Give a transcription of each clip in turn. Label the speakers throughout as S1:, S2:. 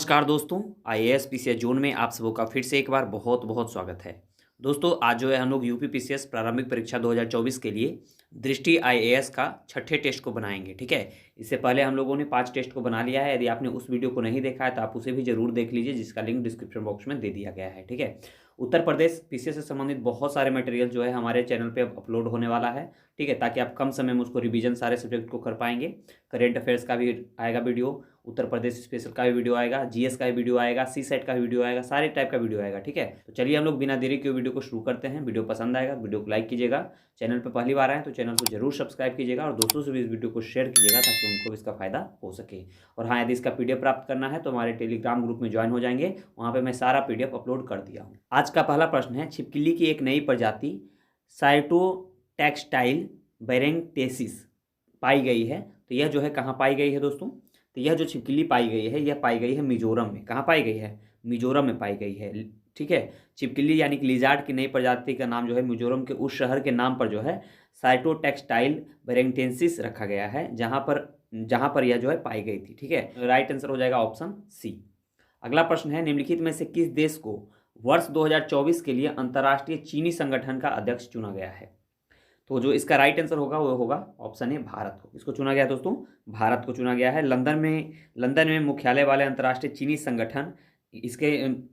S1: नमस्कार दोस्तों, IAS PCS zone में आप सबों का फिर से एक बार बहुत बहुत स्वागत है। दोस्तों आज जो है हम लोग यूपी पीसीएस प्रारंभिक परीक्षा 2024 के लिए दृष्टि आईएएस का छठे टेस्ट को बनाएंगे। ठीक है, इससे पहले हम लोगों ने 5 टेस्ट को बना लिया है। यदि आपने उस वीडियो को नहीं देखा है तो आप उसे भी जरूर देख लीजिए, जिसका लिंक डिस्क्रिप्शन बॉक्स में दे दिया गया है। ठीक है, उत्तर प्रदेश पीसीएस से संबंधित बहुत सारे मटेरियल जो है हमारे चैनल पे अपलोड होने वाला है। ठीक है, ताकि आप कम समय में उसको रिवीजन सारे सब्जेक्ट को कर पाएंगे। करेंट अफेयर्स का भी आएगा वीडियो, उत्तर प्रदेश स्पेशल का भी वीडियो आएगा, जीएस का भी वीडियो आएगा, सी सेट का भी वीडियो आएगा, सारे टाइप का वीडियो आएगा। ठीक है, तो चलिए हम लोग बिना देरी के वीडियो को शुरू करते हैं। वीडियो पसंद आएगा वीडियो को लाइक कीजिएगा, चैनल पर पहली बार आए तो चैनल को जरूर सब्सक्राइब कीजिएगा और दोस्तों से भी इस वीडियो को शेयर कीजिएगा ताकि उनको भी इसका फायदा हो सके। और हाँ, यदि इसका पीडीएफ प्राप्त करना है तो हमारे टेलीग्राम ग्रुप में ज्वाइन हो जाएंगे, वहाँ पर मैं सारा पीडीएफ अपलोड कर दिया हूँ। आज का पहला प्रश्न है, छिपकली की एक नई प्रजाति साइटोटैक्टाइल बेरेंटेसिस पाई गई है। तो यह जो है कहाँ पाई गई है दोस्तों? तो यह जो छिपकली पाई गई है यह पाई गई है मिजोरम में। कहाँ पाई गई है? मिजोरम में पाई गई है। ठीक है, छिपकली यानी कि लिजार्ड की नई प्रजाति का नाम जो है मिजोरम के उस शहर के नाम पर जो है साइटोटैक्टाइल बेरेंटेसिस रखा गया है, जहाँ पर यह जो है पाई गई थी। ठीक है, राइट आंसर हो जाएगा ऑप्शन सी। अगला प्रश्न है, निम्नलिखित में से किस देश को वर्ष 2024 के लिए अंतर्राष्ट्रीय चीनी संगठन का अध्यक्ष चुना गया है? तो जो इसका राइट आंसर होगा वो होगा ऑप्शन ए, भारत को। इसको चुना गया दोस्तों, भारत को चुना गया है। लंदन में मुख्यालय वाले अंतर्राष्ट्रीय चीनी संगठन, इसके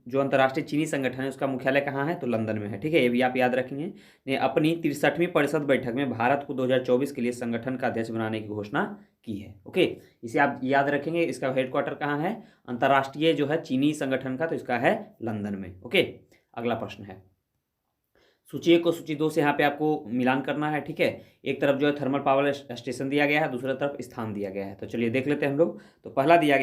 S1: जो अंतर्राष्ट्रीय चीनी संगठन है उसका मुख्यालय कहाँ है? तो लंदन में है। ठीक है, ये भी आप याद रखेंगे। ने अपनी 63वीं परिषद बैठक में भारत को 2024 के लिए संगठन का अध्यक्ष बनाने की घोषणा की है। ओके, इसे आप याद रखेंगे। इसका हेडक्वार्टर कहाँ है? अंतर्राष्ट्रीय जो है चीनी संगठन का, तो इसका है लंदन में। ओके, अगला प्रश्न है, सूची 1 को सूची 2 से यहाँ पे आपको मिलान करना है। ठीक है, एक तरफ जो है थर्मल पावर स्टेशन दिया गया है, दूसरी तरफ स्थान दिया गया है। तो चलिए देख लेते हैं हम लोग। तो पहला दिया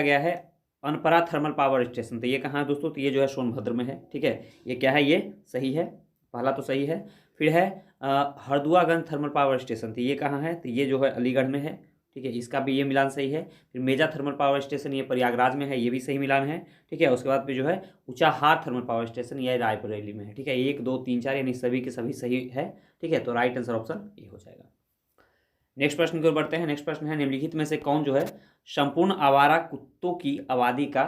S1: गया है अनपरा थर्मल पावर स्टेशन। तो ये कहाँ है दोस्तों? तो ये जो है सोनभद्र में है। ठीक है, ये क्या है? ये सही है, पहला तो सही है। फिर है हरदुआगंज थर्मल पावर स्टेशन। तो ये कहाँ है? तो ये जो है अलीगढ़ में है। ठीक है, इसका भी ये मिलान सही है। फिर मेजा थर्मल पावर स्टेशन, ये प्रयागराज में है, ये भी सही मिलान है। ठीक है, उसके बाद फिर जो है ऊंचाहार थर्मल पावर स्टेशन, ये रायबरेली में है। ठीक है, 1 2 3 4 यानी सभी के सभी सही है। ठीक है, तो राइट आंसर ऑप्शन ए हो जाएगा। नेक्स्ट प्रश्न की ओर बढ़ते हैं। नेक्स्ट प्रश्न है, निम्नलिखित में से कौन जो है संपूर्ण आवारा कुत्तों की आबादी का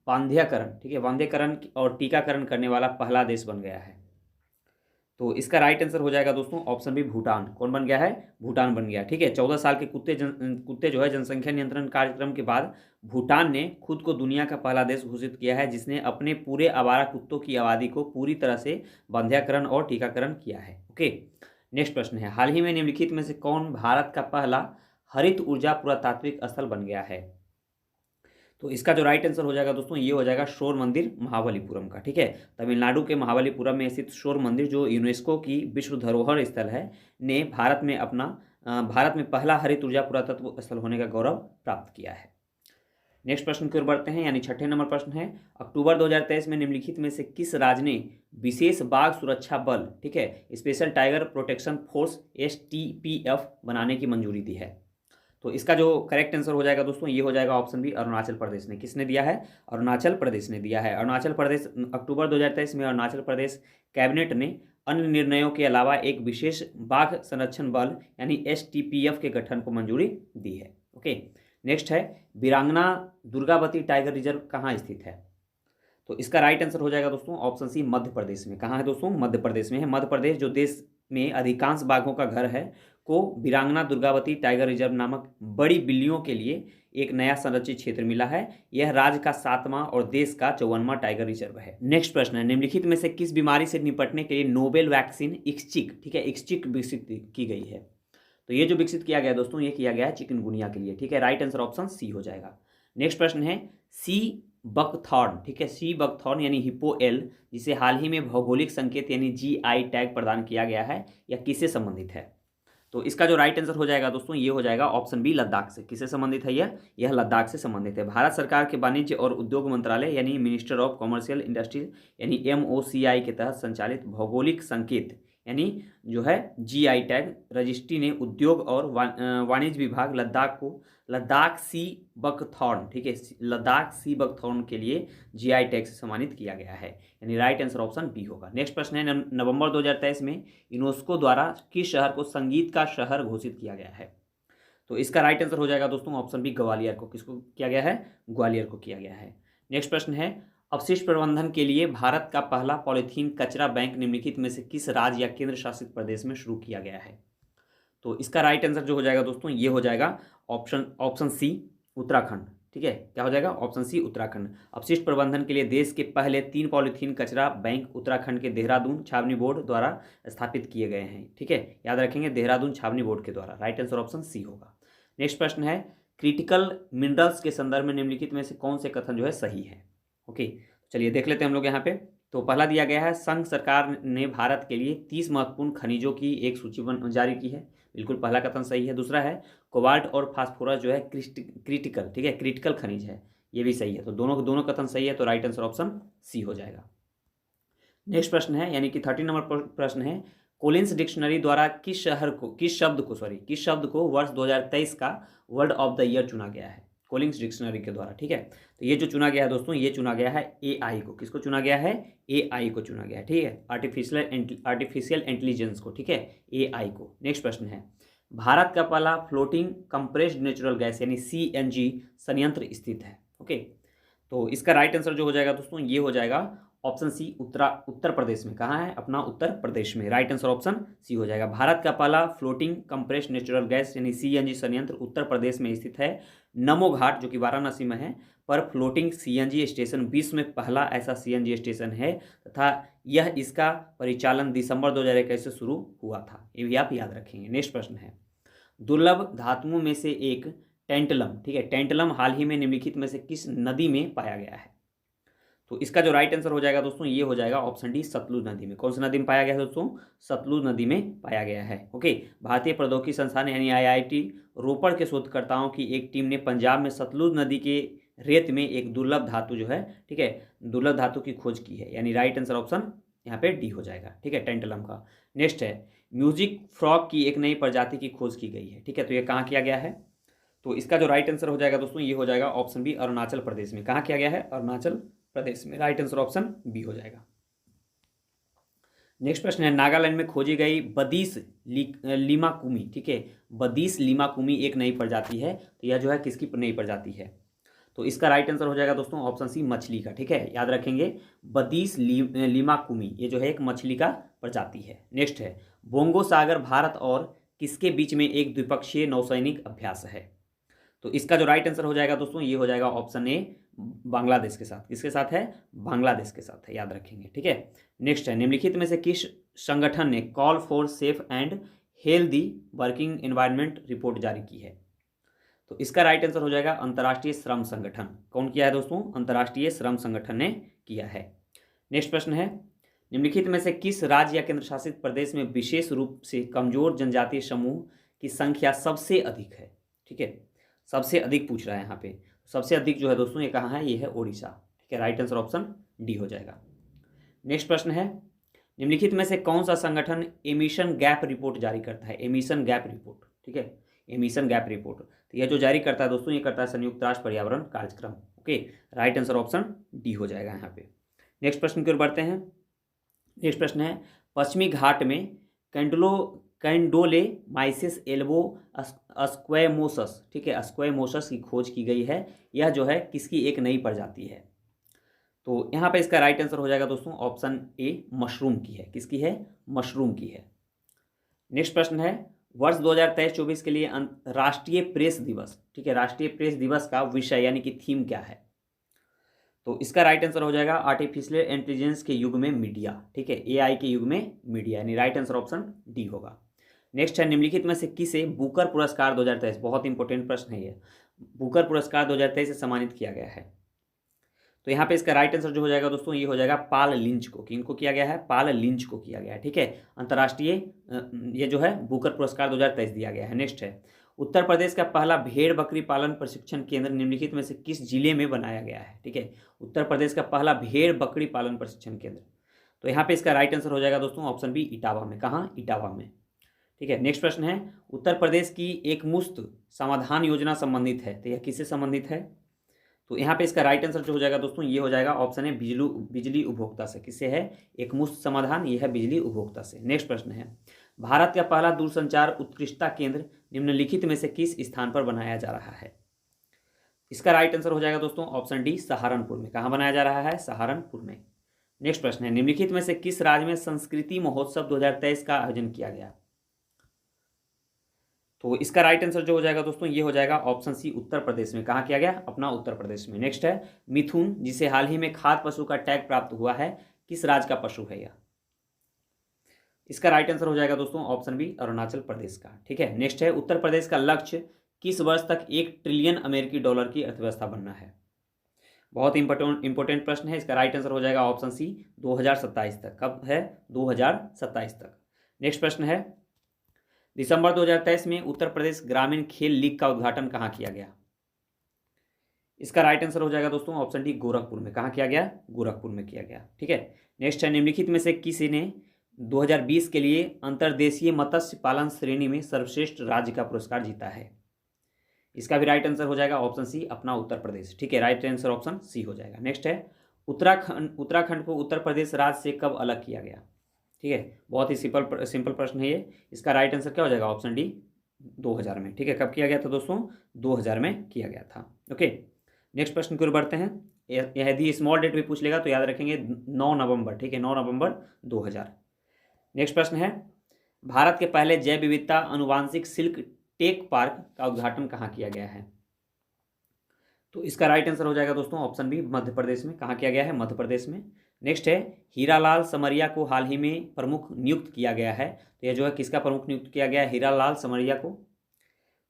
S1: वांध्यकरण, ठीक है, वांध्यकरण और टीकाकरण करने वाला पहला देश बन गया है? तो इसका राइट आंसर हो जाएगा दोस्तों ऑप्शन बी, भूटान। कौन बन गया है? भूटान बन गया। ठीक है, 14 साल के कुत्ते जो है जनसंख्या नियंत्रण कार्यक्रम के बाद भूटान ने खुद को दुनिया का पहला देश घोषित किया है जिसने अपने पूरे आवारा कुत्तों की आबादी को पूरी तरह से बांध्यकरण और टीकाकरण किया है। ओके, नेक्स्ट प्रश्न है, हाल ही में निम्नलिखित में से कौन भारत का पहला हरित ऊर्जा पुरातात्विक स्थल बन गया है? तो इसका जो राइट आंसर हो जाएगा दोस्तों ये हो जाएगा शोर मंदिर महाबलीपुरम का। ठीक है, तमिलनाडु के महाबलीपुरम में स्थित शोर मंदिर जो यूनेस्को की विश्व धरोहर स्थल है ने भारत में पहला हरित ऊर्जा पुरातत्व स्थल होने का गौरव प्राप्त किया है। नेक्स्ट प्रश्न की ओर बढ़ते हैं, यानी छठे नंबर प्रश्न है, अक्टूबर 2023 में निम्नलिखित में से किस राज्य ने विशेष बाघ सुरक्षा बल, ठीक है, special tiger protection force STPF बनाने की मंजूरी दी है? तो इसका जो करेक्ट आंसर हो जाएगा दोस्तों ये हो जाएगा ऑप्शन बी, अरुणाचल प्रदेश ने। किसने दिया है? अरुणाचल प्रदेश ने दिया है। अरुणाचल प्रदेश, अक्टूबर 2023 में अरुणाचल प्रदेश कैबिनेट ने अन्य निर्णयों के अलावा एक विशेष बाघ संरक्षण बल यानी STPF के गठन को मंजूरी दी है। ओके, नेक्स्ट है, वीरांगना दुर्गावती टाइगर रिजर्व कहाँ स्थित है? तो इसका राइट आंसर हो जाएगा दोस्तों ऑप्शन सी, मध्य प्रदेश में। कहाँ है दोस्तों? मध्य प्रदेश में है। मध्य प्रदेश जो देश में अधिकांश बाघों का घर है को वीरांगना दुर्गावती टाइगर रिजर्व नामक बड़ी बिल्लियों के लिए एक नया संरक्षित क्षेत्र मिला है। यह राज्य का 7वां और देश का 54वां टाइगर रिजर्व है। नेक्स्ट प्रश्न है, निम्नलिखित में से किस बीमारी से निपटने के लिए नोवेल वैक्सीन इक्सचिक, ठीक है, इक्सचिक विकसित की गई है? तो ये जो विकसित किया गया दोस्तों ये किया गया है चिकनगुनिया के लिए। ठीक है, राइट आंसर ऑप्शन सी हो जाएगा। नेक्स्ट प्रश्न है, सी बकथॉर्न, ठीक है, सी बकथॉर्न यानी हिप्पो एल, जिसे हाल ही में भौगोलिक संकेत यानी GI टैग प्रदान किया गया है, यह किससे संबंधित है? तो इसका जो राइट आंसर हो जाएगा दोस्तों ये हो जाएगा ऑप्शन बी, लद्दाख से। किससे संबंधित है यह लद्दाख से संबंधित है। भारत सरकार के वाणिज्य और उद्योग मंत्रालय यानी मिनिस्टर ऑफ कॉमर्शियल इंडस्ट्रीज यानी MOCI के तहत संचालित भौगोलिक संकेत यानी जो है GI टैग रजिस्ट्री ने उद्योग और वाणिज्य विभाग लद्दाख को लद्दाख सी बकथॉर्न, ठीक है, लद्दाख सी बकथॉर्न के लिए GI टैग से सम्मानित किया गया है, यानी राइट आंसर ऑप्शन बी होगा। नेक्स्ट प्रश्न है, नवंबर 2023 में यूनेस्को द्वारा किस शहर को संगीत का शहर घोषित किया गया है? तो इसका राइट आंसर हो जाएगा दोस्तों ऑप्शन बी ग्वालियर को। किसको किया गया है? ग्वालियर को किया गया है। नेक्स्ट प्रश्न है, अपशिष्ट प्रबंधन के लिए भारत का पहला पॉलीथीन कचरा बैंक निम्नलिखित में से किस राज्य या केंद्र शासित प्रदेश में शुरू किया गया है? तो इसका राइट आंसर जो हो जाएगा दोस्तों ये हो जाएगा ऑप्शन सी उत्तराखंड। ठीक है, क्या हो जाएगा? Option C Uttarakhand. अपशिष्ट प्रबंधन के लिए देश के पहले 3 पॉलीथीन कचरा बैंक उत्तराखंड के देहरादून छावनी बोर्ड द्वारा स्थापित किए गए हैं। ठीक है, याद रखेंगे देहरादून छावनी बोर्ड के द्वारा। राइट आंसर ऑप्शन सी होगा। नेक्स्ट प्रश्न है, क्रिटिकल मिनरल्स के संदर्भ में निम्नलिखित में से कौन से कथन जो है सही है? ओके, चलिए देख लेते हैं हम लोग यहाँ पे। तो पहला दिया गया है, संघ सरकार ने भारत के लिए 30 महत्वपूर्ण खनिजों की एक सूची जारी की है। बिल्कुल पहला कथन सही है। दूसरा है, कोबाल्ट और फास्फोरस जो है क्रिटिकल, ठीक है, क्रिटिकल खनिज है, ये भी सही है। तो दोनों कथन सही है, तो राइट आंसर ऑप्शन सी हो जाएगा। नेक्स्ट प्रश्न है, यानी कि 13 नंबर प्रश्न है, कोलिंस डिक्शनरी द्वारा किस शब्द को वर्ष 2023 का वर्ड ऑफ द ईयर चुना गया है? कोलिंस डिक्शनरी के द्वारा। ठीक है, तो ये जो चुना गया है दोस्तों, ये चुना गया है AI को। किसको चुना गया है? AI को चुना गया है। ठीक है, आर्टिफिशियल इंटेलिजेंस को। ठीक है, AI को। नेक्स्ट प्रश्न है, भारत का पहला फ्लोटिंग कंप्रेस्ड नेचुरल गैस यानी CNG संयंत्र स्थित है। ओके, तो इसका राइट आंसर जो हो जाएगा दोस्तों ये हो जाएगा ऑप्शन सी उत्तर प्रदेश में। कहाँ है? अपना उत्तर प्रदेश में। राइट आंसर ऑप्शन सी हो जाएगा। भारत का पहला फ्लोटिंग कंप्रेस्ड नेचुरल गैस यानी CNG संयंत्र उत्तर प्रदेश में स्थित है। नमो घाट जो कि वाराणसी में है पर फ्लोटिंग CNG स्टेशन विश्व में पहला ऐसा CNG स्टेशन है तथा यह इसका परिचालन दिसंबर 2021 से शुरू हुआ था। ये भी आप याद रखेंगे। नेक्स्ट प्रश्न है, दुर्लभ धातुओं में से एक टेंटलम, ठीक है, टेंटलम हाल ही में निम्नलिखित में से किस नदी में पाया गया है? तो इसका जो राइट आंसर हो जाएगा दोस्तों ये हो जाएगा ऑप्शन डी सतलुज नदी में। कौन सी नदी में पाया गया है दोस्तों? सतलुज नदी में पाया गया है। ओके, भारतीय प्रौद्योगिकी संस्थान यानी IIT रोपड़ के शोधकर्ताओं की एक टीम ने पंजाब में सतलुज नदी के रेत में एक दुर्लभ धातु जो है, ठीक है, दुर्लभ धातु की खोज की है। यानी राइट आंसर ऑप्शन यहाँ पे डी हो जाएगा। ठीक है, टेंटलम का। नेक्स्ट है, म्यूजिक फ्रॉग की एक नई प्रजाति की खोज की गई है। ठीक है, तो ये कहाँ किया गया है? तो इसका जो राइट आंसर हो जाएगा दोस्तों ये हो जाएगा ऑप्शन बी अरुणाचल प्रदेश में। कहाँ किया गया है? अरुणाचल प्रदेश में। राइट आंसर ऑप्शन बी हो जाएगा। नेक्स्ट प्रश्न है, नागालैंड में खोजी गई बदीस लीमाकुमी, ठीक है, बदीस लीमाकुमी एक नई प्रजाति है। तो यह जो है किसकी नई प्रजाति है? तो इसका राइट आंसर हो जाएगा दोस्तों ऑप्शन सी मछली का। ठीक है, याद रखेंगे बदीस लीमाकुमी ये जो है एक मछली का प्रजाति है। नेक्स्ट है, बोंगो सागर भारत और किसके बीच में एक द्विपक्षीय नौसैनिक अभ्यास है? तो इसका जो राइट आंसर हो जाएगा दोस्तों ये हो जाएगा ऑप्शन ए बांग्लादेश के साथ। किसके साथ है? बांग्लादेश के साथ है, याद रखेंगे। ठीक है, नेक्स्ट है, निम्नलिखित में से किस संगठन ने call for safe and healthy working environment report जारी की है? तो इसका राइट आंसर हो जाएगा अंतर्राष्ट्रीय श्रम संगठन। कौन किया है दोस्तों? अंतर्राष्ट्रीय श्रम संगठन ने किया है। नेक्स्ट प्रश्न है, निम्नलिखित में से किस राज्य या केंद्र शासित प्रदेश में विशेष रूप से कमजोर जनजातीय समूह की संख्या सबसे अधिक है? ठीक है, सबसे अधिक पूछ रहा है यहाँ पे। सबसे अधिक जो है दोस्तों ये कहाँ है? ये है ओडिशा। ठीक है, राइट आंसर ऑप्शन डी हो जाएगा। नेक्स्ट प्रश्न है, निम्नलिखित में से कौन सा संगठन एमिशन गैप रिपोर्ट जारी करता है? एमिशन गैप रिपोर्ट, ठीक है, एमिशन गैप रिपोर्ट। तो यह जो जारी करता है दोस्तों ये करता है संयुक्त राष्ट्र पर्यावरण कार्यक्रम। Okay, right answer option D हो जाएगा यहाँ पे। नेक्स्ट प्रश्न की ओर बढ़ते हैं। नेक्स्ट प्रश्न है, पश्चिमी घाट में कैंडोलेमाइसिस एल्बो स्क्वैमोसस, ठीक है, स्क्वैमोसस की खोज की गई है। यह जो है किसकी एक नई प्रजाति है? तो यहाँ पे इसका राइट आंसर हो जाएगा दोस्तों ऑप्शन ए मशरूम की है। किसकी है? मशरूम की है। नेक्स्ट प्रश्न है, वर्ष 2023-24 के लिए राष्ट्रीय प्रेस दिवस, ठीक है, राष्ट्रीय प्रेस दिवस का विषय यानी कि थीम क्या है? तो इसका राइट आंसर हो जाएगा आर्टिफिशियल इंटेलिजेंस के युग में मीडिया। ठीक है, AI के युग में मीडिया, यानी राइट आंसर ऑप्शन डी होगा। नेक्स्ट है, निम्नलिखित में से किसे बुकर पुरस्कार 2023, बहुत इंपॉर्टेंट प्रश्न है ये, बुकर पुरस्कार 2023 से सम्मानित किया गया है? तो यहाँ पे इसका राइट आंसर जो हो जाएगा दोस्तों ये हो जाएगा पाल लिंच को। किनको किया गया है? पाल लिंच को किया गया है। ठीक है, अंतर्राष्ट्रीय ये जो है बुकर पुरस्कार 2023 दिया गया है। नेक्स्ट है, उत्तर प्रदेश का पहला भेड़ बकरी पालन प्रशिक्षण केंद्र निम्नलिखित में से किस जिले में बनाया गया है? ठीक है, उत्तर प्रदेश का पहला भेड़ बकरी पालन प्रशिक्षण केंद्र। तो यहाँ पे इसका राइट आंसर हो जाएगा दोस्तों ऑप्शन बी इटावा में। कहाँ? इटावा में। ठीक है, नेक्स्ट प्रश्न है, उत्तर प्रदेश की एक मुश्त समाधान योजना संबंधित है, तो यह किससे संबंधित है? तो यहाँ पे इसका राइट आंसर जो हो जाएगा दोस्तों ये हो जाएगा ऑप्शन है बिजली उपभोक्ता से। किससे है? एक मुश्त समाधान, यह है बिजली उपभोक्ता से। नेक्स्ट प्रश्न है, भारत का पहला दूरसंचार उत्कृष्टता केंद्र निम्नलिखित में से किस स्थान पर बनाया जा रहा है? इसका राइट आंसर हो जाएगा दोस्तों ऑप्शन डी, सहारनपुर में। कहाँ बनाया जा रहा है? सहारनपुर में। नेक्स्ट प्रश्न है, निम्नलिखित में से किस राज्य में संस्कृति महोत्सव 2023 का आयोजन किया गया? तो इसका राइट आंसर जो हो जाएगा दोस्तों ये हो जाएगा ऑप्शन सी, उत्तर प्रदेश में। कहाँ किया गया? अपना उत्तर प्रदेश में। नेक्स्ट है मिथुन, जिसे हाल ही में खाद्य पशु का टैग प्राप्त हुआ है, किस राज्य का पशु है यह? इसका राइट आंसर हो जाएगा दोस्तों ऑप्शन बी, अरुणाचल प्रदेश का। ठीक है। नेक्स्ट है उत्तर प्रदेश का लक्ष्य किस वर्ष तक 1 ट्रिलियन अमेरिकी डॉलर की अर्थव्यवस्था बनना है? बहुत इंपॉर्टेंट प्रश्न है। इसका राइट आंसर हो जाएगा ऑप्शन सी, 2027 तक। कब है? 2027 तक। नेक्स्ट प्रश्न है, दिसंबर 2023 में उत्तर प्रदेश ग्रामीण खेल लीग का उद्घाटन कहाँ किया गया? इसका राइट आंसर हो जाएगा दोस्तों ऑप्शन डी, गोरखपुर में। कहाँ किया गया? गोरखपुर में किया गया। ठीक है। नेक्स्ट है, निम्नलिखित में से किसी ने 2020 के लिए अंतर्देशीय मत्स्य पालन श्रेणी में सर्वश्रेष्ठ राज्य का पुरस्कार जीता है? इसका भी राइट आंसर हो जाएगा ऑप्शन सी, अपना उत्तर प्रदेश। ठीक है। राइट आंसर ऑप्शन सी हो जाएगा। नेक्स्ट है, उत्तराखंड को उत्तर प्रदेश राज्य से कब अलग किया गया? ठीक है। बहुत ही सिंपल प्रश्न है ये। इसका राइट आंसर क्या हो जाएगा? ऑप्शन डी, 2000 में। ठीक है। कब किया गया था दोस्तों? 2000 में किया गया था। ओके। नेक्स्ट प्रश्न की ओर बढ़ते हैं। यदि स्मॉल डेट भी पूछ लेगा तो याद रखेंगे 9 नवंबर। ठीक है, 9 नवंबर 2000। नेक्स्ट प्रश्न है, भारत के पहले जैव विविधता अनुवांशिक सिल्क टेक पार्क का उद्घाटन कहाँ किया गया है? तो इसका राइट आंसर हो जाएगा दोस्तों ऑप्शन बी, मध्य प्रदेश में। कहाँ किया गया है? मध्य प्रदेश में। नेक्स्ट है, हीरालाल समरिया को हाल ही में प्रमुख नियुक्त किया गया है। तो यह जो है किसका प्रमुख नियुक्त किया गया है? हीरालाल समरिया को।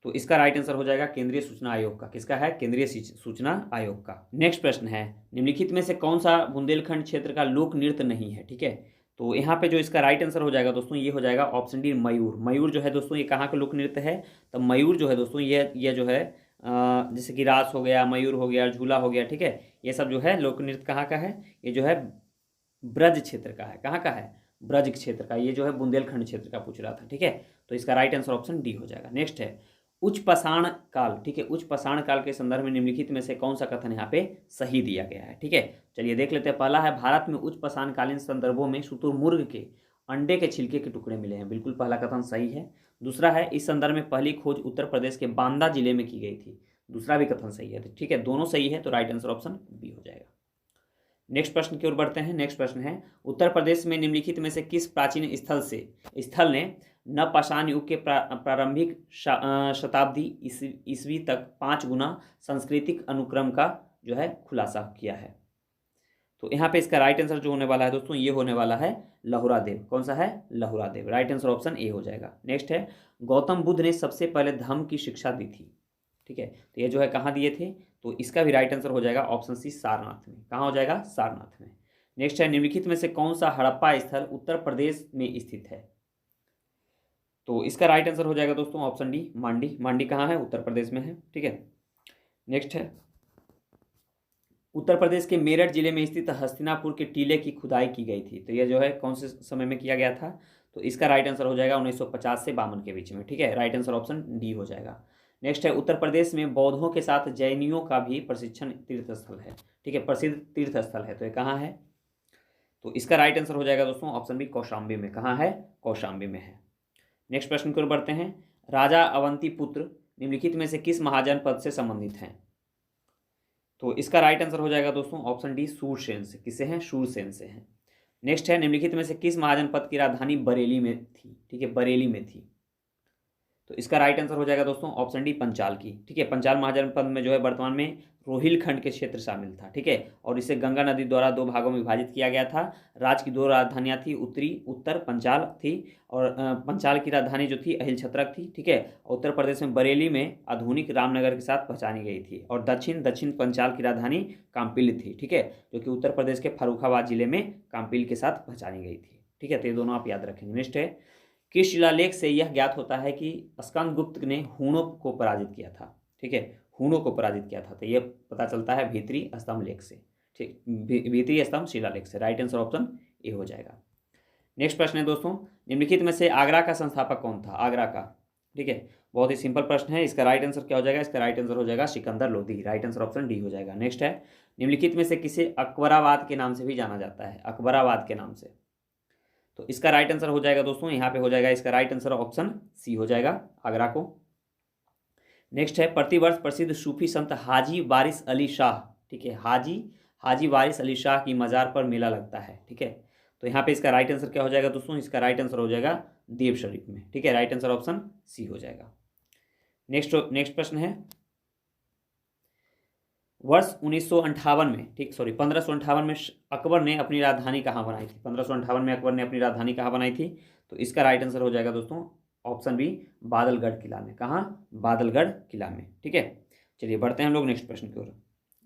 S1: तो इसका राइट आंसर हो जाएगा केंद्रीय सूचना आयोग का। किसका है? केंद्रीय सूचना आयोग का। नेक्स्ट प्रश्न है, निम्नलिखित में से कौन सा बुंदेलखंड क्षेत्र का लोक नृत्य नहीं है? ठीक है। तो यहाँ पे जो इसका राइट आंसर हो जाएगा दोस्तों ये हो जाएगा ऑप्शन डी, मयूर। मयूर जो है दोस्तों ये कहाँ का लोक नृत्य है? तो मयूर जो है दोस्तों ये जो है जैसे कि रास हो गया, मयूर हो गया, झूला हो गया। ठीक है। ये सब जो है लोक नृत्य कहाँ का है? ये जो है ब्रज क्षेत्र का है। कहाँ का है? ब्रज क्षेत्र का। ये जो है बुंदेलखंड क्षेत्र का पूछ रहा था। ठीक है। तो इसका राइट आंसर ऑप्शन डी हो जाएगा। नेक्स्ट है, उच्च पाषाण काल। ठीक है। उच्च पाषाण काल के संदर्भ में निम्नलिखित में से कौन सा कथन यहाँ पे सही दिया गया है? ठीक है। चलिए देख लेते हैं। पहला है, भारत में उच्च पाषाणकालीन संदर्भों में शुतुरमुर्ग के अंडे के छिलके के टुकड़े मिले हैं। बिल्कुल पहला कथन सही है। दूसरा है, इस संदर्भ में पहली खोज उत्तर प्रदेश के बांदा जिले में की गई थी। दूसरा भी कथन सही है। ठीक है, दोनों सही है। तो राइट आंसर ऑप्शन बी हो जाएगा। नेक्स्ट प्रश्न की ओर बढ़ते हैं। नेक्स्ट प्रश्न है, उत्तर प्रदेश में निम्नलिखित में से किस प्राचीन स्थल ने नवपाषाण युग के प्रारंभिक शताब्दी ईस्वी तक 5 गुना सांस्कृतिक अनुक्रम का जो है खुलासा किया है? तो यहाँ पे इसका राइट आंसर जो होने वाला है दोस्तों ये होने वाला है लहुरा देव। कौन सा है? लहुरा देव। राइट आंसर ऑप्शन ए हो जाएगा। नेक्स्ट है, गौतम बुद्ध ने सबसे पहले धम्म की शिक्षा दी थी। ठीक है। तो ये जो है कहाँ दिए थे? तो इसका भी राइट आंसर हो जाएगा ऑप्शन सी, सारनाथ में। कहाँ हो जाएगा? सारनाथ में। नेक्स्ट है, निम्नलिखित में से कौन सा हड़प्पा स्थल उत्तर प्रदेश में स्थित है? तो इसका राइट आंसर हो जाएगा दोस्तों ऑप्शन डी, मांडी। मांडी कहाँ है? उत्तर प्रदेश में है। ठीक है। नेक्स्ट है, उत्तर प्रदेश के मेरठ जिले में स्थित हस्तिनापुर के टीले की खुदाई की गई थी। तो यह जो है कौन से समय में किया गया था? तो इसका राइट आंसर हो जाएगा 1950 से 52 के बीच में। ठीक है। राइट आंसर ऑप्शन डी हो जाएगा। नेक्स्ट है, उत्तर प्रदेश में बौद्धों के साथ जैनियों का भी प्रशिक्षण तीर्थ स्थल है। ठीक है, प्रसिद्ध तीर्थ स्थल है। तो ये कहाँ है? तो इसका राइट आंसर हो जाएगा दोस्तों ऑप्शन बी, कौशाम्बी में। कहाँ है? कौशाम्बी में है। नेक्स्ट प्रश्न की ओर बढ़ते हैं। राजा अवंती पुत्र निम्नलिखित में से किस महाजन पद से संबंधित हैं? तो इसका राइट आंसर हो जाएगा दोस्तों ऑप्शन डी, शूरसेन से। किससे हैं? शूरसेन से हैं। नेक्स्ट है, निम्नलिखित में से किस महाजन पद की राजधानी बरेली में थी? ठीक है, बरेली में थी। तो इसका राइट आंसर हो जाएगा दोस्तों ऑप्शन डी, पंचाल की। ठीक है। पंचाल महाजनपद में जो है वर्तमान में रोहिलखंड के क्षेत्र शामिल था। ठीक है। और इसे गंगा नदी द्वारा 2 भागों में विभाजित किया गया था। राज्य की 2 राजधानियां थी, उत्तर पंचाल थी और पंचाल की राजधानी जो थी अहिलछत्रक थी। ठीक है। उत्तर प्रदेश में बरेली में आधुनिक रामनगर के साथ पहचानी गई थी और दक्षिण पंचाल की राजधानी काम्पिल थी। ठीक है, जो कि उत्तर प्रदेश के फर्रुखाबाद जिले में काम्पिल के साथ पहचानी गई थी। ठीक है। तो ये दोनों आप याद रखेंगे। नेक्स्ट है, किस शिलालेख से यह ज्ञात होता है कि स्कंदगुप्त ने हूणों को पराजित किया था? ठीक है, हूणों को पराजित किया था। तो यह पता चलता है भीतरी स्तंभ लेख से। ठीक, भीतरी स्तंभ शिलालेख से। राइट आंसर ऑप्शन ए हो जाएगा। नेक्स्ट प्रश्न है दोस्तों, निम्नलिखित में से आगरा का संस्थापक कौन था? आगरा का। ठीक है, बहुत ही सिंपल प्रश्न है। इसका राइट आंसर क्या हो जाएगा? इसका राइट आंसर हो जाएगा Sikandar Lodhi. Right answer option D हो जाएगा। नेक्स्ट है, निम्नलिखित में से किसे अकबराबाद के नाम से भी जाना जाता है? अकबराबाद के नाम से। तो इसका राइट आंसर हो जाएगा दोस्तों यहाँ पे हो जाएगा इसका राइट आंसर ऑप्शन सी हो जाएगा, आगरा को। नेक्स्ट है प्रतिवर्ष प्रसिद्ध सूफी संत हाजी वारिस अली शाह, ठीक है, हाजी वारिस अली शाह की मज़ार पर मेला लगता है, ठीक है। तो यहाँ पे इसका राइट आंसर क्या हो जाएगा दोस्तों, इसका राइट आंसर हो जाएगा देव शरीफ में, ठीक है, राइट आंसर ऑप्शन सी हो जाएगा। नेक्स्ट प्रश्न है वर्ष 1958 में, ठीक, सॉरी 1558 में अकबर ने अपनी राजधानी कहाँ बनाई थी, 1558 में अकबर ने अपनी राजधानी कहाँ बनाई थी। तो इसका राइट आंसर हो जाएगा दोस्तों ऑप्शन बी बादलगढ़ किला में। कहाँ, बादलगढ़ किला में, ठीक है। चलिए बढ़ते हैं हम लोग नेक्स्ट प्रश्न की ओर।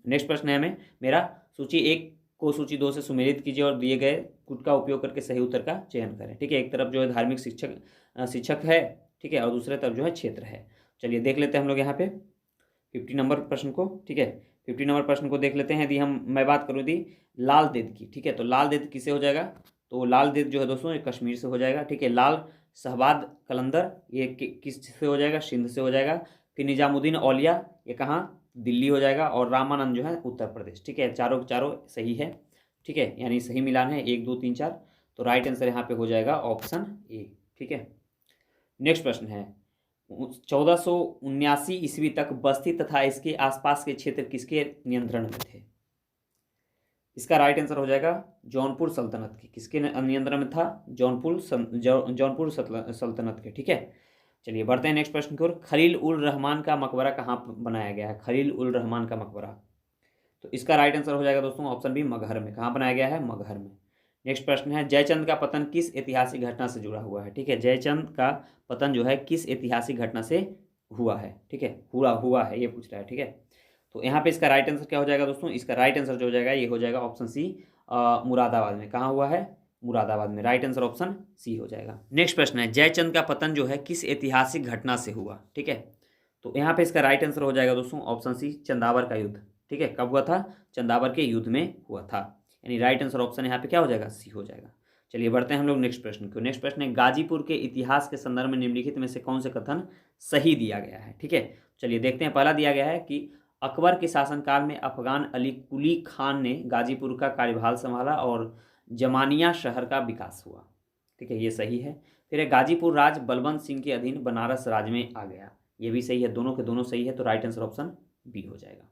S1: नेक्स्ट प्रश्न है हमें मेरा, सूची 1 को सूची 2 से सुमेलित कीजिए और दिए गए कुट का उपयोग करके सही उत्तर का चयन करें, ठीक है। एक तरफ जो है धार्मिक शिक्षक है, ठीक है, और दूसरे तरफ जो है क्षेत्र है। चलिए देख लेते हैं हम लोग यहाँ पे 50 नंबर प्रश्न को, ठीक है। 50 नंबर प्रश्न को देख लेते हैं। यदि मैं बात करूँ यदि लाल देद की, ठीक है, तो लाल देद किससे हो जाएगा, तो लाल देद जो है दोस्तों ये कश्मीर से हो जाएगा, ठीक है। लाल शहबाद कलंदर ये किस से हो जाएगा, सिंध से हो जाएगा। फिर निजामुद्दीन औलिया ये कहाँ, दिल्ली हो जाएगा। और रामानंद जो है उत्तर प्रदेश, ठीक है। चारों चारों सही है, ठीक है, यानी सही मिलान है 1 2 3 4। तो राइट आंसर यहाँ पे हो जाएगा ऑप्शन ए, ठीक है। नेक्स्ट प्रश्न है 1479 ईस्वी तक बस्ती तथा इसके आसपास के क्षेत्र किसके नियंत्रण में थे। इसका राइट आंसर हो जाएगा जौनपुर सल्तनत की। किसके नियंत्रण में था, जौनपुर सल्तनत के, ठीक है। चलिए बढ़ते हैं नेक्स्ट प्रश्न की ओर। खलील उल रहमान का मकबरा कहाँ बनाया गया है, खलील उल रहमान का मकबरा। तो इसका राइट आंसर हो जाएगा दोस्तों ऑप्शन बी मगहर में। कहाँ बनाया गया है, मगहर में। नेक्स्ट प्रश्न है जयचंद का पतन किस ऐतिहासिक घटना से जुड़ा हुआ है, ठीक है। जयचंद का पतन जो है किस ऐतिहासिक घटना से हुआ है, ठीक है, हुआ है ये पूछ रहा है, ठीक है। तो यहाँ पे इसका राइट आंसर क्या हो जाएगा दोस्तों, इसका राइट आंसर जो हो जाएगा ये हो जाएगा ऑप्शन सी मुरादाबाद में। कहाँ हुआ है, मुरादाबाद में। राइट आंसर ऑप्शन सी हो जाएगा। नेक्स्ट प्रश्न है जयचंद का पतन जो है किस ऐतिहासिक घटना से हुआ, ठीक है। तो यहाँ पे इसका राइट आंसर हो जाएगा दोस्तों ऑप्शन सी चंदावर का युद्ध, ठीक है। कब हुआ था, चंदावर के युद्ध में हुआ था, यानी राइट आंसर ऑप्शन यहाँ पे क्या हो जाएगा, सी हो जाएगा। चलिए बढ़ते हैं हम लोग नेक्स्ट प्रश्न को। नेक्स्ट प्रश्न है गाजीपुर के इतिहास के संदर्भ में निम्नलिखित में से कौन से कथन सही दिया गया है, ठीक है। चलिए देखते हैं। पहला दिया गया है कि अकबर के शासनकाल में अफगान अली कुली खान ने गाजीपुर का कार्यभार संभाला और जमानिया शहर का विकास हुआ, ठीक है, ये सही है। फिर है गाजीपुर राज बलवंत सिंह के अधीन बनारस राज्य में आ गया, ये भी सही है, दोनों के दोनों सही है। तो राइट आंसर ऑप्शन बी हो जाएगा।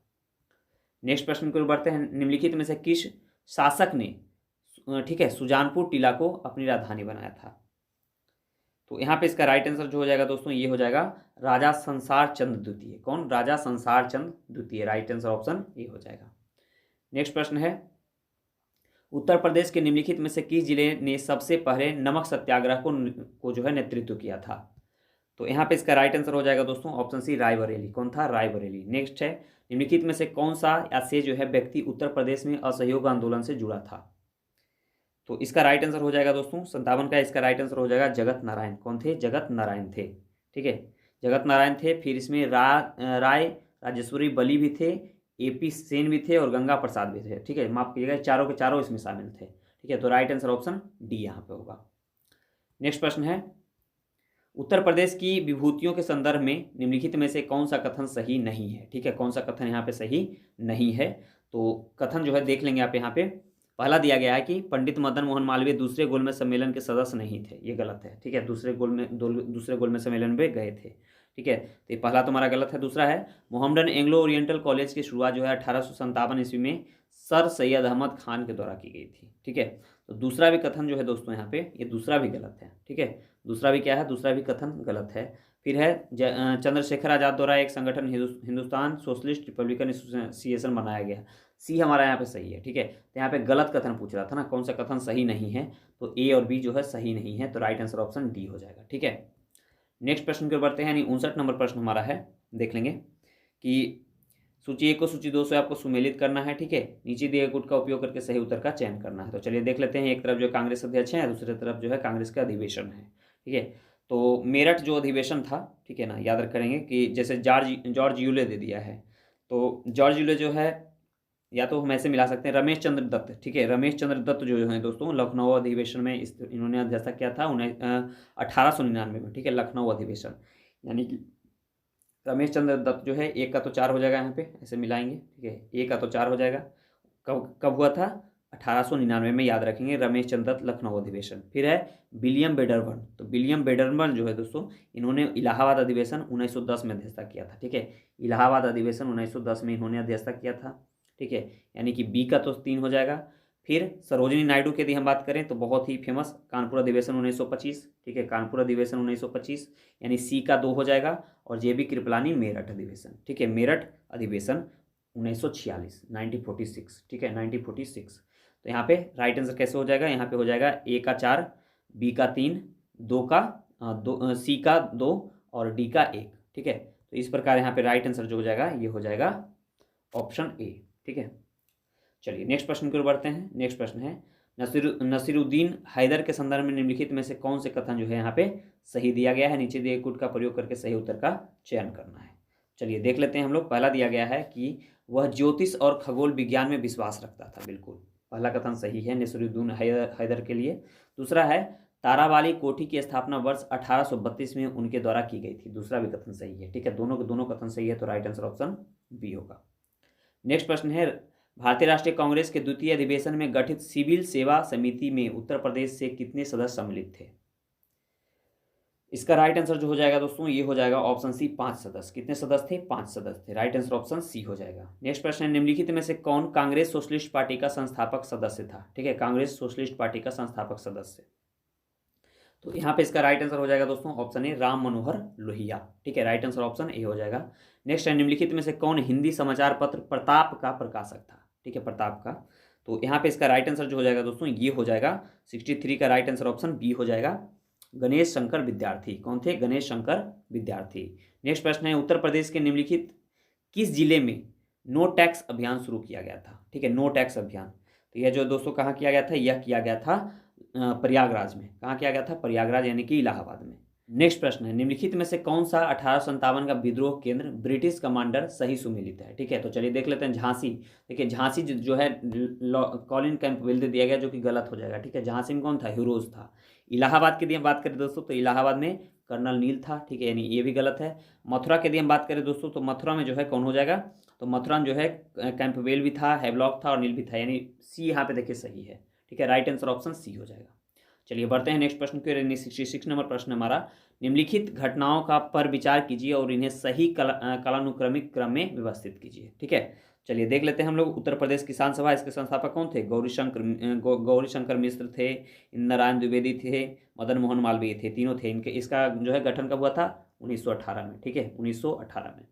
S1: नेक्स्ट प्रश्न को बढ़ते हैं। निम्नलिखित में से किस शासक ने, ठीक है, सुजानपुर टीला को अपनी राजधानी बनाया था। तो यहाँ पे इसका राइट आंसर जो हो जाएगा दोस्तों ये हो जाएगा राजा संसार चंद द्वितीय। कौन, राजा संसार चंद द्वितीय। राइट आंसर ऑप्शन ए हो जाएगा। नेक्स्ट प्रश्न है उत्तर प्रदेश के निम्नलिखित में से किस जिले ने सबसे पहले नमक सत्याग्रह को जो है नेतृत्व किया था। तो यहाँ पे इसका राइट आंसर हो जाएगा दोस्तों ऑप्शन सी रायबरेली। कौन था, रायबरेली। नेक्स्ट है निम्नलिखित में से कौन सा या से जो है व्यक्ति उत्तर प्रदेश में असहयोग आंदोलन से जुड़ा था। तो इसका राइट आंसर हो जाएगा दोस्तों 57 का इसका राइट आंसर हो जाएगा जगत नारायण। कौन थे, जगत नारायण थे, ठीक है, जगत नारायण थे। फिर इसमें राय राजेश्वरी बली भी थे, AP सेन भी थे और गंगा प्रसाद भी थे, ठीक है, माफ कीजिएगा, चारों के चारों इसमें शामिल थे, ठीक है। तो राइट आंसर ऑप्शन डी यहाँ पे होगा। नेक्स्ट प्रश्न है उत्तर प्रदेश की विभूतियों के संदर्भ में निम्नलिखित में से कौन सा कथन सही नहीं है, ठीक है, कौन सा कथन यहाँ पे सही नहीं है। तो कथन जो है देख लेंगे आप यहाँ पे। पहला दिया गया है कि पंडित मदन मोहन मालवीय दूसरे गोलमेज सम्मेलन के सदस्य नहीं थे, ये गलत है, ठीक है, दूसरे गोलमेज सम्मेलन में गए थे, ठीक है। तो ये पहला तुम्हारा गलत है। दूसरा है मोहम्मदन एंग्लो ओरिएंटल कॉलेज की शुरुआत जो है 1857 ईस्वी में सर सैयद अहमद खान के द्वारा की गई थी, ठीक है। तो दूसरा भी कथन जो है दोस्तों यहाँ पे ये दूसरा भी गलत है, ठीक है, दूसरा भी क्या है, दूसरा भी कथन गलत है। फिर है चंद्रशेखर आजाद द्वारा एक संगठन हिंदुस्तान सोशलिस्ट रिपब्लिकन एसोसिएशन बनाया गया, सी हमारा यहाँ पे सही है, ठीक है। तो यहाँ पे गलत कथन पूछ रहा था ना, कौन सा कथन सही नहीं है, तो ए और बी जो है सही नहीं है। तो राइट आंसर ऑप्शन डी हो जाएगा, ठीक है। नेक्स्ट प्रश्न की ओर बढ़ते हैं, यानी 59 नंबर प्रश्न हमारा है। देख लेंगे कि सूची 1 को सूची 2 से आपको सुमेलित करना है, ठीक है। नीचे दिए गुट का उपयोग करके सही उत्तर का चयन करना है। तो चलिए देख लेते हैं। एक तरफ जो कांग्रेस अध्यक्ष है, दूसरी तरफ जो है कांग्रेस का अधिवेशन है, ठीक है। तो मेरठ जो अधिवेशन था, ठीक है ना, याद रख करेंगे कि जैसे जॉर्ज यूले दे दिया है, तो जॉर्ज यूले जो है या तो हम ऐसे मिला सकते हैं रमेश चंद्र दत्त, ठीक है, रमेश चंद्र दत्त जो है दोस्तों लखनऊ अधिवेशन में इन्होंने अध्यक्षता किया था 1899 में, ठीक है, लखनऊ अधिवेशन। यानी कि रमेश चंद्र दत्त जो है 1 का तो 4 हो जाएगा, यहाँ पे ऐसे मिलाएंगे, ठीक है, 1 का तो 4 हो जाएगा। कब हुआ था, 1899 में, याद रखेंगे, रमेश चंद्र दत्त लखनऊ अधिवेशन। फिर है विलियम बेडरबर्न, तो विलियम बेडरबर्न जो है दोस्तों, इन्होंने इलाहाबाद अधिवेशन 1910 में अध्यक्षता किया था। ठीक है, इलाहाबाद अधिवेशन 1910 में इन्होंने अध्यक्षता किया था। ठीक है, यानी कि बी का तो 3 हो जाएगा। फिर सरोजिनी नायडू की यदि हम बात करें तो बहुत ही फेमस कानपुर अधिवेशन 1925। ठीक है, कानपुर अधिवेशन 1925, यानी सी का 2 हो जाएगा। और जे बी कृपलानी मेरठ अधिवेशन। ठीक है, मेरठ अधिवेशन 1946, 1946। ठीक है, 1946। तो यहाँ पे राइट आंसर कैसे हो जाएगा, यहाँ पे हो जाएगा ए का 4, बी का 3, सी का 2 और डी का 1। ठीक है, तो इस प्रकार यहाँ पे राइट आंसर जो हो जाएगा ये हो जाएगा ऑप्शन ए। ठीक है, चलिए नेक्स्ट प्रश्न की ओर बढ़ते हैं। नेक्स्ट प्रश्न है नसीरुद्दीन हैदर के संदर्भ में निम्नलिखित में से कौन से कथन जो है यहाँ पे सही दिया गया है। नीचे दिए कूट का प्रयोग करके सही उत्तर का चयन करना है। चलिए देख लेते हैं हम लोग। पहला दिया गया है कि वह ज्योतिष और खगोल विज्ञान में विश्वास रखता था। बिल्कुल पहला कथन सही है नसीरुद्दीन हैदर के लिए। दूसरा है तारावाली कोठी की स्थापना वर्ष 1832 में उनके द्वारा की गई थी। दूसरा भी कथन सही है। ठीक है, दोनों के दोनों कथन सही है, तो राइट आंसर ऑप्शन बी होगा। नेक्स्ट प्रश्न है भारतीय राष्ट्रीय कांग्रेस के द्वितीय अधिवेशन में गठित सिविल सेवा समिति में उत्तर प्रदेश से कितने सदस्य सम्मिलित थे। इसका राइट आंसर जो हो जाएगा दोस्तों ये हो जाएगा ऑप्शन सी, 5 सदस्य। कितने सदस्य थे, 5 सदस्य थे। राइट आंसर ऑप्शन सी हो जाएगा। नेक्स्ट प्रश्न है निम्नलिखित में से कौन कांग्रेस सोशलिस्ट पार्टी का संस्थापक सदस्य था। ठीक है, कांग्रेस सोशलिस्ट पार्टी का संस्थापक सदस्य, तो यहाँ पे इसका राइट आंसर हो जाएगा दोस्तों ऑप्शन ए, राम मनोहर लोहिया। ठीक है, राइट आंसर ऑप्शन ए हो जाएगा। नेक्स्ट है निम्नलिखित में से कौन हिंदी समाचार पत्र प्रताप का प्रकाशक था। ठीक है, प्रताप का, तो यहाँ पे इसका राइट आंसर जो हो जाएगा दोस्तों ये हो जाएगा 63 का राइट आंसर ऑप्शन बी हो जाएगा, गणेश शंकर विद्यार्थी। कौन थे, गणेश शंकर विद्यार्थी। नेक्स्ट प्रश्न है उत्तर प्रदेश के निम्नलिखित किस जिले में नो टैक्स अभियान शुरू किया गया था। ठीक है, नो टैक्स अभियान, तो यह जो दोस्तों कहाँ किया गया था, यह किया गया था प्रयागराज में। कहाँ किया गया था, प्रयागराज यानी कि इलाहाबाद में। नेक्स्ट प्रश्न है निम्नलिखित में से कौन सा 1857 का विद्रोह केंद्र ब्रिटिश कमांडर सही सुमेलित है। ठीक है, तो चलिए देख लेते हैं झांसी। देखिए झांसी जो है कॉलिन कैंपबेल दे दिया गया, जो कि गलत हो जाएगा। ठीक है, झांसी में कौन था, हीरोज था। इलाहाबाद के लिए हम बात करें दोस्तों तो इलाहाबाद में कर्नल नील था। ठीक है, यानी ये भी गलत है। मथुरा के लिए हम बात करें दोस्तों तो मथुरा में जो है कौन हो जाएगा, तो मथुरा में जो है कैंपबेल भी था, हैवलॉक था और नील भी था, यानी सी यहाँ पे देखिए सही है। ठीक है, राइट आंसर ऑप्शन सी हो जाएगा। चलिए बढ़ते हैं नेक्स्ट प्रश्न के। 66 नंबर प्रश्न हमारा, निम्नलिखित घटनाओं का पर विचार कीजिए और इन्हें सही कालानुक्रमिक क्रम में व्यवस्थित कीजिए। ठीक है, चलिए देख लेते हैं हम लोग। उत्तर प्रदेश किसान सभा, इसके संस्थापक कौन थे, गौरीशंकर मिश्र थे, नारायण द्विवेदी थे, मदन मोहन मालवीय थे, तीनों थे। इनके इसका जो है गठन कब हुआ था, 1918 में। ठीक है, 1918 में।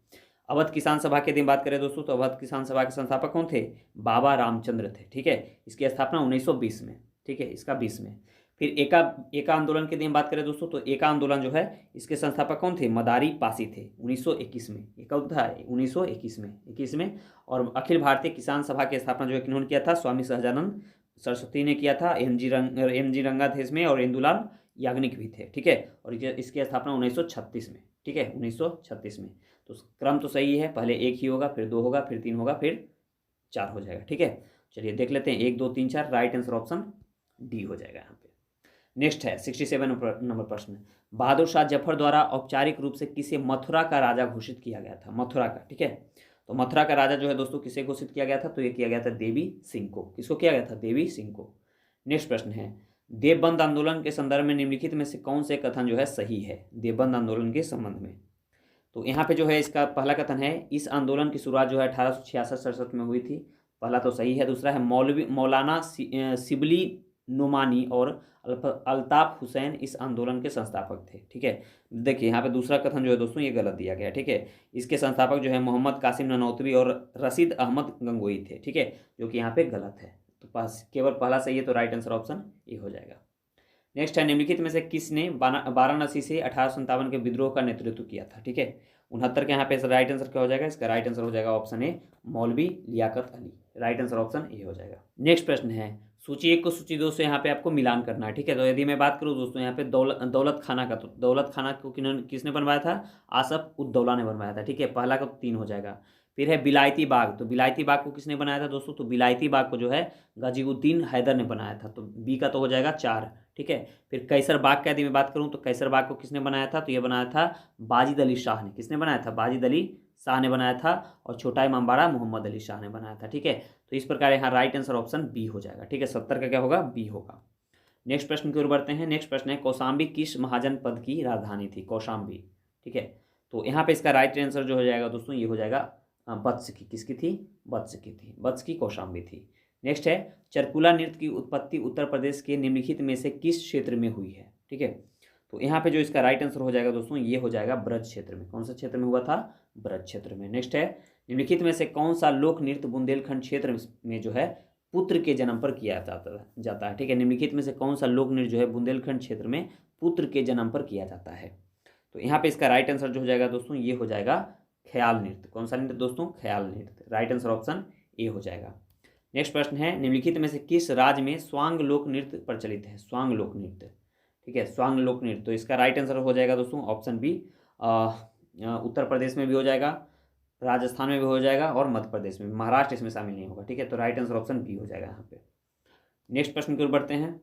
S1: अवध किसान सभा की यदि बात करें दोस्तों तो अवध किसान सभा के संस्थापक कौन थे, बाबा रामचंद्र थे। ठीक है, इसकी स्थापना 1920 में। ठीक है, इसका 20 में। फिर एका आंदोलन की यदि हम बात करें दोस्तों तो एका आंदोलन जो है इसके संस्थापक कौन थे, मदारी पासी थे, 1921 में। ये कब था, 1921 में, 21 में। और अखिल भारतीय किसान सभा की स्थापना जो है किन्होंने किया था, स्वामी सहजानंद सरस्वती ने किया था। एम जी रंगा थे इसमें और इंदुलाल याग्निक भी थे। ठीक है, और इसकी स्थापना 1936 में। ठीक है, 1936 में। तो क्रम तो सही है, पहले 1 ही होगा, फिर 2 होगा, फिर 3 होगा, फिर 4 हो जाएगा। ठीक है, चलिए देख लेते हैं 1 2 3 4, राइट आंसर ऑप्शन डी हो जाएगा यहाँ पे। नेक्स्ट है 67 नंबर प्रश्न, बहादुर शाह जफर द्वारा औपचारिक रूप से किसे मथुरा का राजा घोषित किया गया था, मथुरा का। ठीक है, तो मथुरा का राजा जो है दोस्तों किसे घोषित किया गया था, तो ये किया गया था देवी सिंह को। किसको किया गया था, देवी सिंह को। नेक्स्ट प्रश्न है देवबंद आंदोलन के संदर्भ में निम्नलिखित में से कौन से कथन जो है सही है, देवबंद आंदोलन के संबंध में। तो यहाँ पे जो है इसका पहला कथन है, इस आंदोलन की शुरुआत जो है 1866-67 में हुई थी। पहला तो सही है। दूसरा है मौलाना शिबली नुमानी और अल्ताफ हुसैन इस आंदोलन के संस्थापक थे। ठीक है, देखिए यहाँ पे दूसरा कथन जो है दोस्तों ये गलत दिया गया। ठीक है, इसके संस्थापक जो है मोहम्मद कासिम ननौतवी और रशीद अहमद गंगोई थे। ठीक है, जो कि यहाँ पे गलत है। तो पास केवल पहला सही है, तो राइट आंसर ऑप्शन ए हो जाएगा। नेक्स्ट है निम्नलिखित में से किसने वाराणसी से 1857 के विद्रोह का नेतृत्व किया था। ठीक है, 69 के यहाँ पे राइट आंसर क्या हो जाएगा, इसका राइट आंसर हो जाएगा option A, Maulvi Liaqat Ali. Right answer option A हो जाएगा। नेक्स्ट प्रश्न है सूची 1 को सूची 2 से यहाँ पे आपको मिलान करना है। ठीक है, तो यदि मैं बात करूँ दोस्तों यहाँ पे दौलत खाना का, तो दौलत खाना को किसने बनवाया था, आसफ उद्दौला ने बनवाया था। ठीक है, पहला का 3 हो जाएगा। फिर है बिलायती बाग, तो बिलायती बाग को किसने बनाया था दोस्तों, तो बिलायती बाग को जो है गजीउद्दीन हैदर ने बनाया था, तो बी का तो हो जाएगा 4। ठीक है, फिर कैसर बाग का यदि मैं बात करूँ तो कैसर बाग को किसने बनाया था, तो ये बनाया था बाजिद अली शाह ने। किसने बनाया था, बाजिद अली शाह ने बनाया था और छोटा इमामबाड़ा मोहम्मद अली शाह ने बनाया था। ठीक है, तो इस प्रकार यहाँ राइट आंसर ऑप्शन बी हो जाएगा। ठीक है, 70 का क्या होगा, बी होगा। नेक्स्ट प्रश्न की ओर बढ़ते हैं। नेक्स्ट प्रश्न है कौशाम्बी किस महाजनपद की राजधानी थी, कौशाम्बी। ठीक है, तो यहाँ पे इसका राइट आंसर जो हो जाएगा दोस्तों ये हो जाएगा वत्स की। किसकी थी, वत्स की थी, वत्स की कौशाम्बी थी। नेक्स्ट है चरकुला नृत्य की उत्पत्ति उत्तर प्रदेश के निम्नलिखित में से किस क्षेत्र में हुई है। ठीक है, तो यहाँ पे जो इसका राइट आंसर हो जाएगा दोस्तों ये हो जाएगा ब्रज क्षेत्र में। कौन सा क्षेत्र में हुआ था, ब्रज क्षेत्र में। नेक्स्ट है निम्नलिखित में से कौन सा लोक नृत्य बुंदेलखंड क्षेत्र में जो है पुत्र के जन्म पर किया जाता है। ठीक है, निम्नलिखित में से कौन सा लोक नृत्य जो है बुंदेलखंड क्षेत्र में पुत्र के जन्म पर किया जाता है। तो यहाँ पे इसका राइट आंसर जो हो जाएगा दोस्तों ये हो जाएगा ख्याल नृत्य। कौन सा नृत्य दोस्तों, ख्याल नृत्य। राइट आंसर ऑप्शन ए हो जाएगा। नेक्स्ट प्रश्न है निम्नलिखित में से किस राज्य में स्वांग लोक नृत्य प्रचलित है, स्वांग लोक नृत्य। ठीक है, स्वांग लोक नृत्य। तो इसका राइट आंसर हो जाएगा दोस्तों ऑप्शन बी, उत्तर प्रदेश में भी हो जाएगा, राजस्थान में भी हो जाएगा और मध्य प्रदेश में। महाराष्ट्र इसमें शामिल नहीं होगा। ठीक है, तो राइट आंसर ऑप्शन बी हो जाएगा यहाँ पे। नेक्स्ट प्रश्न की ओर बढ़ते हैं।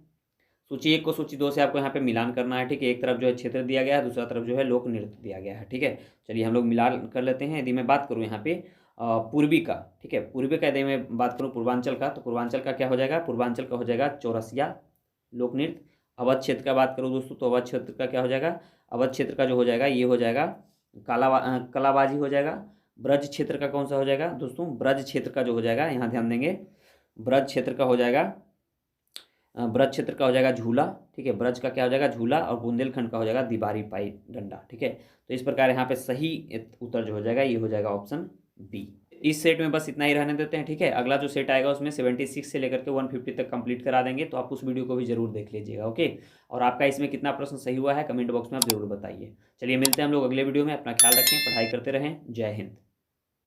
S1: सूची 1 को सूची 2 से आपको यहाँ पे मिलान करना है। ठीक है, एक तरफ जो है क्षेत्र दिया गया है, दूसरा तरफ जो है लोक नृत्य दिया गया है। ठीक है, चलिए हम लोग मिलान कर लेते हैं। यदि मैं बात करूँ यहाँ पे पूर्वी का, ठीक है, पूर्वी का यदि मैं बात करूँ पूर्वांचल का, तो पूर्वांचल का क्या हो जाएगा, पूर्वांचल का हो जाएगा चौरसिया लोक नृत्य। अवध क्षेत्र का बात करूँ दोस्तों तो अवध क्षेत्र का क्या हो जाएगा, अवध क्षेत्र का जो हो जाएगा ये हो जाएगा कलाबाजी हो जाएगा। ब्रज क्षेत्र का कौन सा हो जाएगा दोस्तों, ब्रज क्षेत्र का जो हो जाएगा, यहाँ ध्यान देंगे, ब्रज क्षेत्र का हो जाएगा, ब्रज क्षेत्र का हो जाएगा झूला। ठीक है, ब्रज का क्या हो जाएगा, झूला। और बुंदेलखंड का हो जाएगा दीवारी पाई डंडा। ठीक है, तो इस प्रकार यहाँ पे सही उत्तर जो हो जाएगा ये हो जाएगा ऑप्शन बी। इस सेट में बस इतना ही रहने देते हैं। ठीक है, अगला जो सेट आएगा उसमें 76 से लेकर के 150 तक कंप्लीट करा देंगे, तो आप उस वीडियो को भी जरूर देख लीजिएगा। ओके, और आपका इसमें कितना प्रश्न सही हुआ है कमेंट बॉक्स में आप जरूर बताइए। चलिए मिलते हैं हम लोग अगले वीडियो में। अपना ख्याल रखें, पढ़ाई करते रहें। जय हिंद।